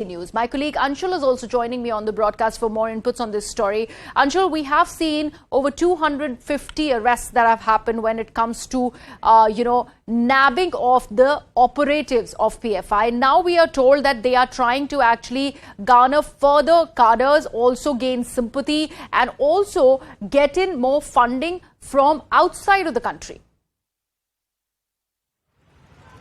News. My colleague Anshul is also joining me on the broadcast for more inputs on this story. Anshul, we have seen over 250 arrests that have happened when it comes to, nabbing of the operatives of PFI. Now we are told that they are trying to actually garner further cadres, also gain sympathy and also get in more funding from outside of the country.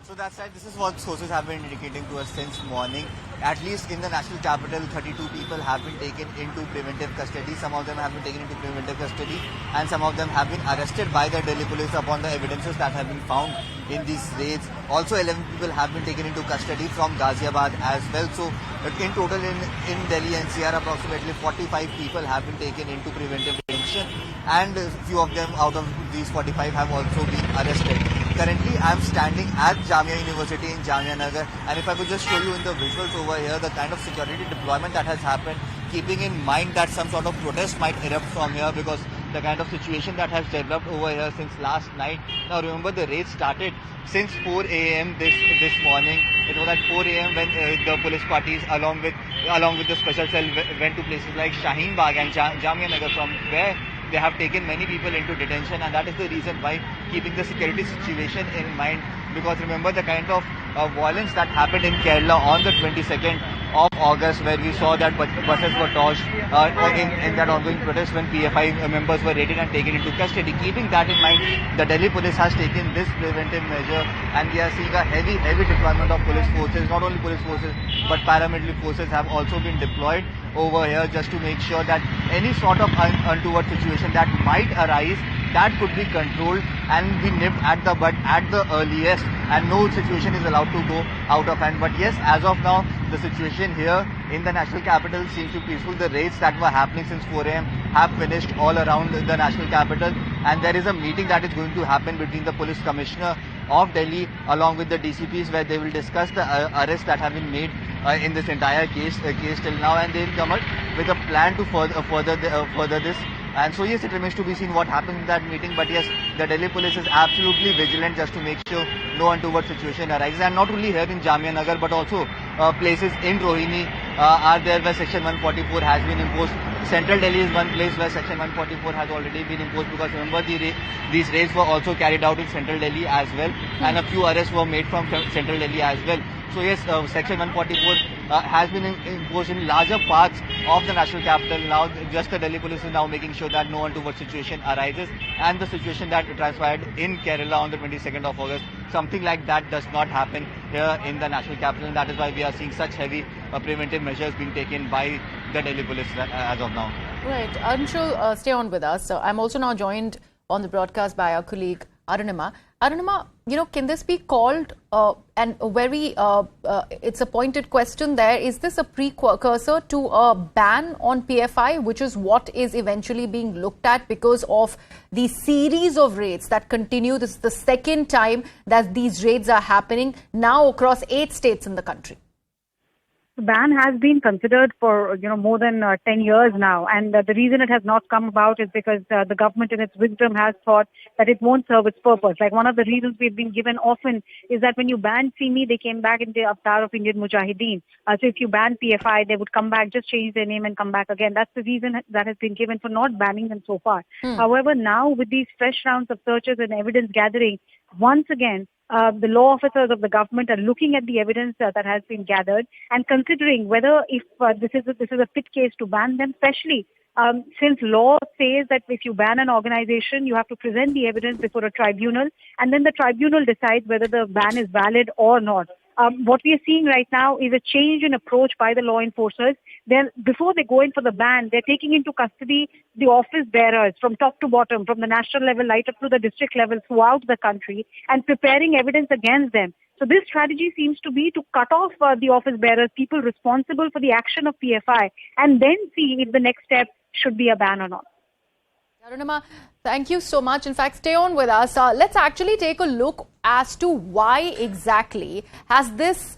So that's right. This is what sources have been indicating to us since morning. At least in the national capital, 32 people have been taken into preventive custody. Some of them have been taken into preventive custody and some of them have been arrested by the Delhi police upon the evidences that have been found in these raids. Also 11 people have been taken into custody from Ghaziabad as well. So in total in Delhi NCR, approximately 45 people have been taken into preventive detention and a few of them out of these 45 have also been arrested. Currently, I am standing at Jamia University in Jamia Nagar, and if I could just show you in the visuals over here, the kind of security deployment that has happened, keeping in mind that some sort of protest might erupt from here because the kind of situation that has developed over here since last night. Now remember, the raid started since 4 a.m. this morning. It was at 4 a.m. when the police parties along with the special cell went to places like Shaheen Bagh and Jamia Nagar, from where they have taken many people into detention, and that is the reason why, keeping the security situation in mind, because remember the kind of violence that happened in Kerala on the 22nd of August, where we saw that buses were torched in that ongoing protest when PFI members were raided and taken into custody. Keeping that in mind, the Delhi police has taken this preventive measure, and we are seeing a heavy deployment of police forces. Not only police forces, but paramilitary forces have also been deployed over here just to make sure that any sort of untoward situation that might arise, that could be controlled and be nipped at the bud at the earliest, and no situation is allowed to go out of hand. But yes, as of now, the situation here in the national capital seems to be peaceful. The raids that were happening since 4 a.m. have finished all around the national capital, and there is a meeting that is going to happen between the police commissioner of Delhi along with the DCPs, where they will discuss the arrests that have been made in this entire case till now, and they will come up with a plan to further this. And so yes, it remains to be seen what happens in that meeting, but yes, the Delhi police is absolutely vigilant just to make sure no untoward situation arises. And not only here in Jamia Nagar, but also places in Rohini are there where Section 144 has been imposed. Central Delhi is one place where Section 144 has already been imposed, because remember these raids were also carried out in Central Delhi as well, and a few arrests were made from Central Delhi as well. So yes, Section 144 has been imposed in larger parts of the national capital. Now just the Delhi police is now making sure that no untoward situation arises, and the situation that transpired in Kerala on the 22nd of August, something like that does not happen here in the national capital, and that is why we are seeing such heavy preventive measures being taken by the Delhi police as of now. Right. Anshul, stay on with us. I'm also now joined on the broadcast by our colleague Arunima. Arunima, can this be called, and it's a pointed question there, is this a precursor to a ban on PFI, which is what is eventually being looked at because of the series of raids that continue? This is the second time that these raids are happening now across 8 states in the country. The ban has been considered for more than 10 years now, and the reason it has not come about is because the government in its wisdom has thought that it won't serve its purpose. Like, one of the reasons we've been given often is that when you ban CME, they came back in the avatar of Indian Mujahideen. So if you ban PFI, they would come back, just change their name and come back again. That's the reason that has been given for not banning them so far. However, now with these fresh rounds of searches and evidence gathering, once again, the law officers of the government are looking at the evidence that has been gathered and considering whether if this is a fit case to ban them, especially since law says that if you ban an organization, you have to present the evidence before a tribunal, and then the tribunal decides whether the ban is valid or not. What we are seeing right now is a change in approach by the law enforcers. Before they go in for the ban, they're taking into custody the office bearers from top to bottom, from the national level right up to the district level throughout the country, and preparing evidence against them. So this strategy seems to be to cut off the office bearers, people responsible for the action of PFI, and then see if the next step should be a ban or not. Arunima, thank you so much. In fact, stay on with us. Let's actually take a look as to why exactly has this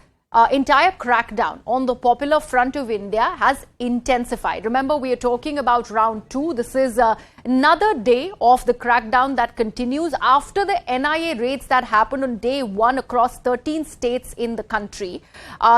entire crackdown on the Popular Front of India has intensified. Remember, we are talking about round 2. This is another day of the crackdown that continues after the NIA raids that happened on day 1 across 13 states in the country.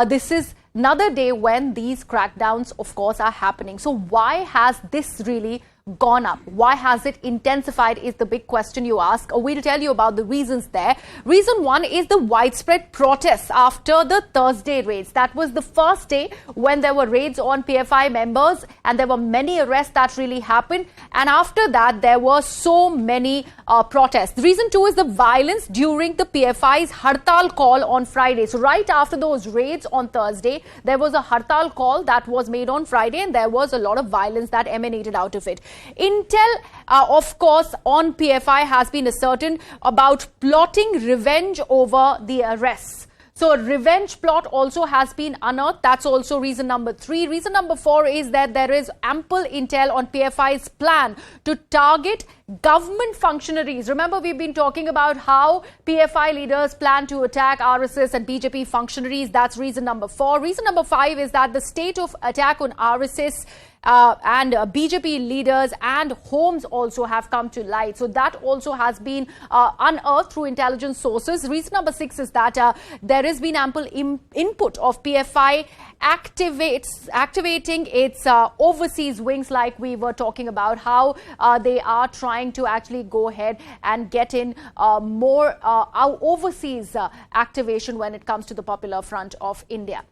This is another day when these crackdowns, of course, are happening. So why has this really gone up? Why has it intensified is the big question you ask. We'll tell you about the reasons there. Reason one is the widespread protests after the Thursday raids. That was the first day when there were raids on PFI members and there were many arrests that really happened. And after that, there were so many protests. Reason two is the violence during the PFI's Hartal call on Friday. So right after those raids on Thursday, there was a Hartal call that was made on Friday and there was a lot of violence that emanated out of it. Intel, of course, on PFI has been ascertained about plotting revenge over the arrests. So a revenge plot also has been unearthed. That's also reason number three. Reason number four is that there is ample intel on PFI's plan to target government functionaries. Remember, we've been talking about how PFI leaders plan to attack RSS and BJP functionaries. That's reason number four. Reason number five is that the state of attack on RSS and BJP leaders and homes also have come to light. So that also has been unearthed through intelligence sources. Reason number six is that there has been ample input of PFI activating its overseas wings, like we were talking about, how they are trying to actually go ahead and get in more overseas activation when it comes to the Popular Front of India.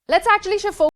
Let's actually shift focus